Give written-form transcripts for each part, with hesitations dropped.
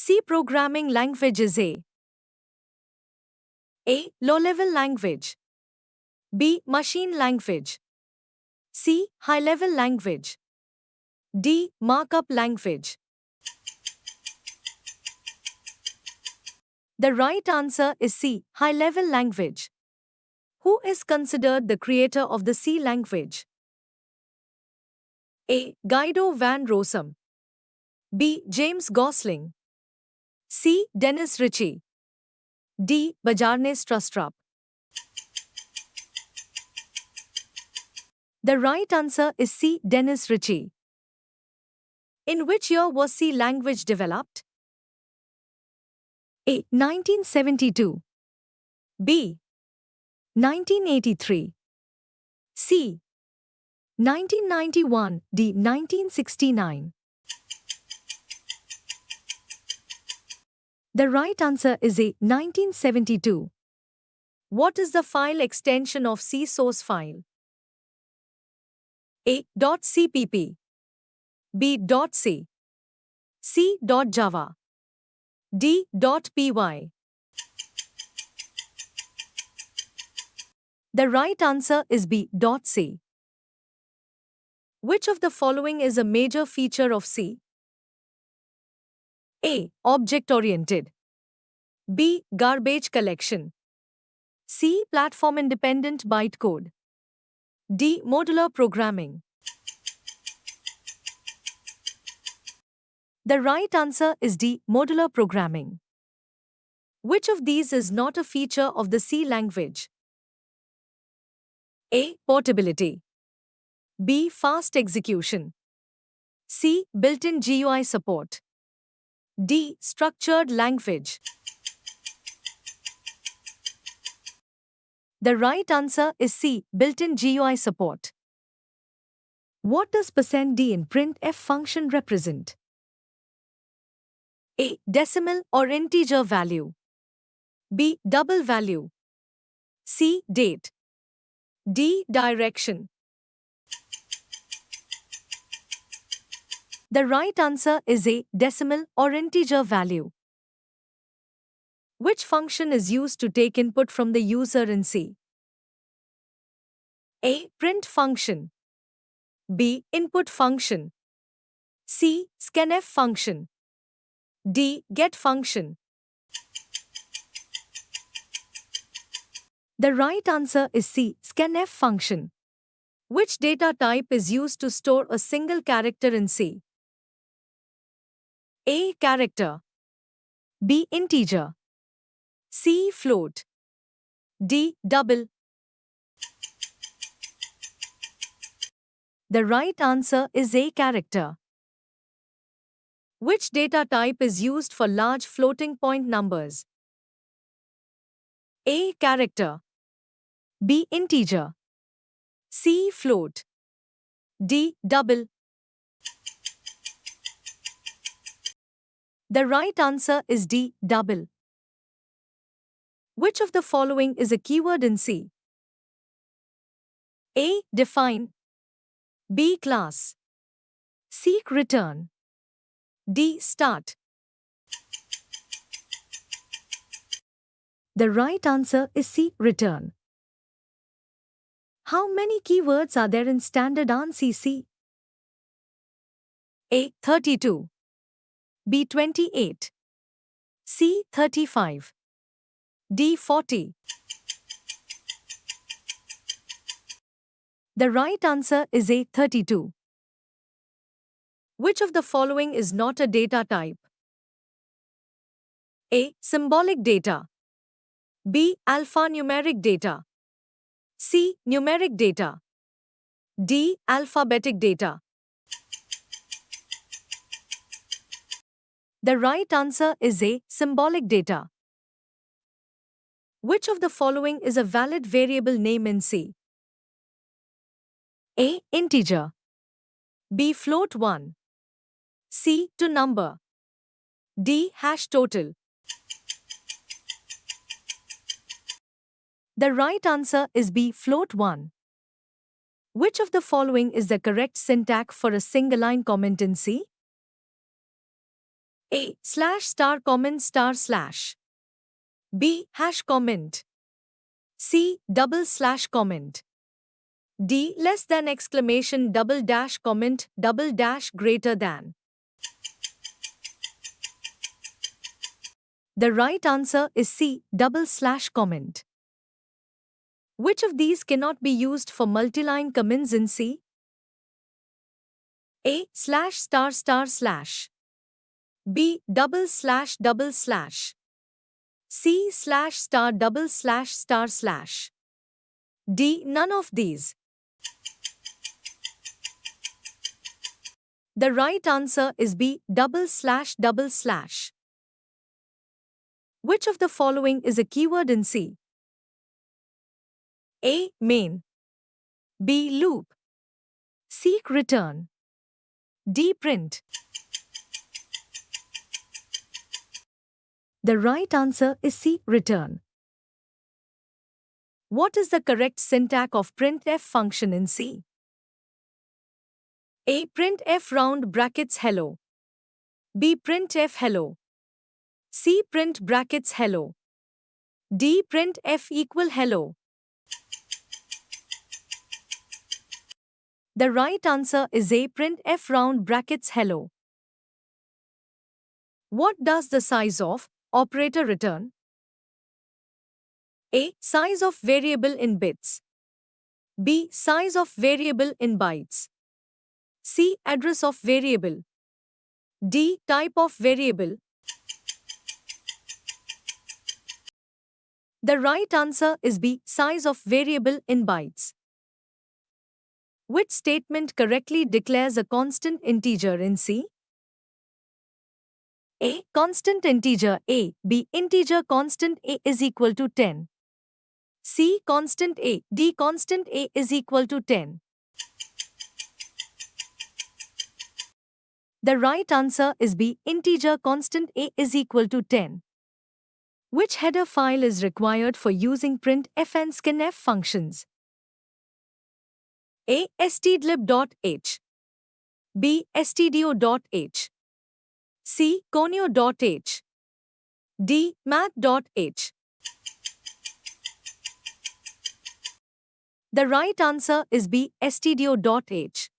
C programming language is A. Low-level language. B. Machine language. C. High-level language. D. Markup language. The right answer is C. High-level language. Who is considered the creator of the C language? A. Guido van Rossum. B. James Gosling. C. Dennis Ritchie. D. Bjarne Stroustrup. The right answer is C. Dennis Ritchie. In which year was C language developed? A. 1972. B. 1983. C. 1991. D. 1969. The right answer is A. 1972. What is the file extension of C source file? A. .cpp. B. .c. C. .java. D. .py. The right answer is B. .c. Which of the following is a major feature of C? A. Object-oriented. B. Garbage collection. C. Platform-independent bytecode. D. Modular programming. The right answer is D. Modular programming. Which of these is not a feature of the C language? A. Portability. B. Fast execution. C. Built-in GUI support. D. Structured language. The right answer is C. Built-in GUI support. What does %d in printf function represent? A. Decimal or integer value. B. Double value. C. Date. D. Direction. The right answer is A. Decimal or integer value. Which function is used to take input from the user in C? A. Print function. B. Input function. C. Scanf function. D. Get function. The right answer is C. Scanf function. Which data type is used to store a single character in C? A. Character. B. Integer. C. Float. D. Double. The right answer is A. Character. Which data type is used for large floating point numbers? A. Character. B. Integer. C. Float. D. Double. The right answer is D. Double. Which of the following is a keyword in C? A. Define. B. Class. C. Return. D. Start. The right answer is C. Return. How many keywords are there in standard ANSI C? A. 32. B. 28. C. 35. D. 40. The right answer is A. 32. Which of the following is not a data type? A. Symbolic data. B. Alphanumeric data. C. Numeric data. D. Alphabetic data. The right answer is A. Symbolic data. Which of the following is a valid variable name in C? A. Integer. B. Float 1. C. To number. D. Hash total. The right answer is B. Float 1. Which of the following is the correct syntax for a single-line comment in C? A slash star comment star slash. B hash comment. C double slash comment. D less than exclamation double dash comment double dash greater than. The right answer is C double slash comment. Which of these cannot be used for multiline comments in C? A slash star star slash. B double slash double slash. C slash star double slash star slash. D none of these. The right answer is B double slash double slash. Which of the following is a keyword in C? A main. B loop. C return. D print. The right answer is C return. What is the correct syntax of printf function in C? A printf round brackets hello. B printf hello. C print brackets hello. D printf equal hello. The right answer is A printf round brackets hello. What does the size of operator return? A size of variable in bits. B size of variable in bytes. C address of variable. D type of variable. The right answer is B size of variable in bytes. Which statement correctly declares a constant integer in C? A constant integer A. B integer constant A is equal to 10. C constant A. D constant A is equal to 10. The right answer is B integer constant A is equal to 10. Which header file is required for using printf and scanf functions? A stdlib.h. B stdio.h. C conio.h. D math.h. The right answer is B stdio.h.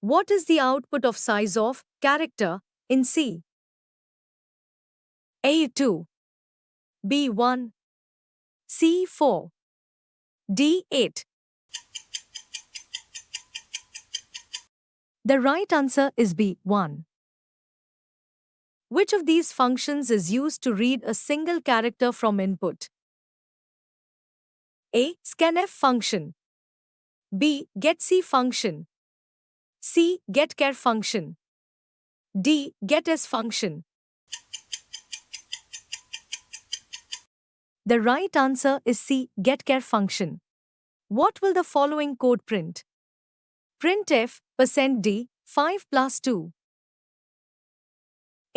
What is the output of size of character in C? A2. B1. C4. D8. The right answer is B1. Which of these functions is used to read a single character from input? A. Scanf function. B. GetC function. C. Getchar function. D. Getas function. The right answer is C. Getchar function. What will the following code print? Printf %d 5 plus 2.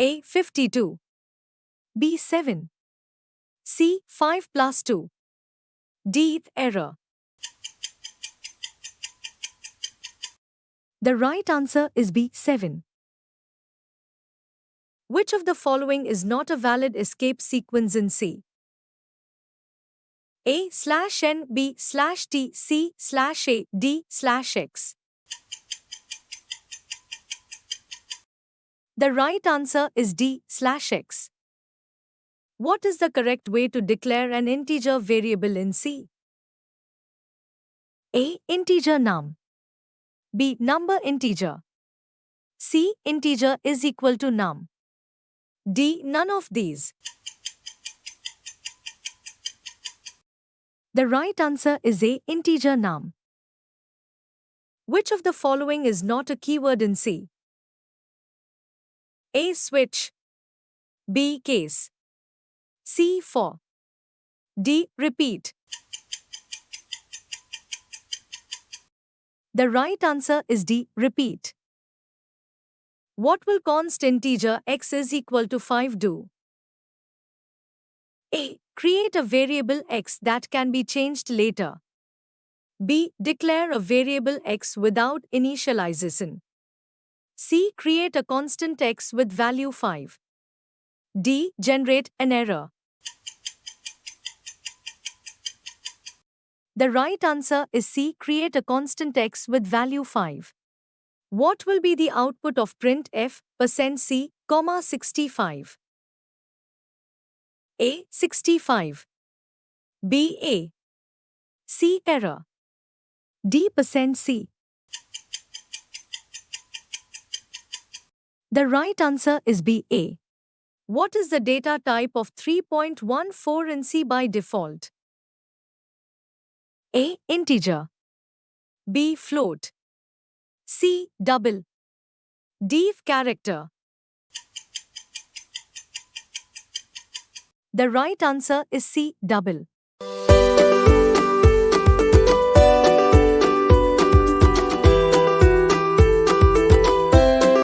A 52. B 7. C 5 plus 2. D error. The right answer is B 7. Which of the following is not a valid escape sequence in C? A slash n B slash t C slash a D slash x. The right answer is D slash x. What is the correct way to declare an integer variable in C? A. Integer num. B. Number integer. C. Integer is equal to num. D. None of these. The right answer is A. Integer num. Which of the following is not a keyword in C? A. Switch. B. Case. C. For. D. Repeat. The right answer is D. Repeat. What will const integer x is equal to 5 do? A. Create a variable x that can be changed later. B. Declare a variable x without initialization. C. Create a constant x with value 5. D. Generate an error. The right answer is C. Create a constant x with value 5. What will be the output of printf %c, 65? A. 65. B. A. C. Error. D. %c. The right answer is B. A. What is the data type of 3.14 in C by default? A. Integer. B. Float. C. Double. D. Character. The right answer is C. Double.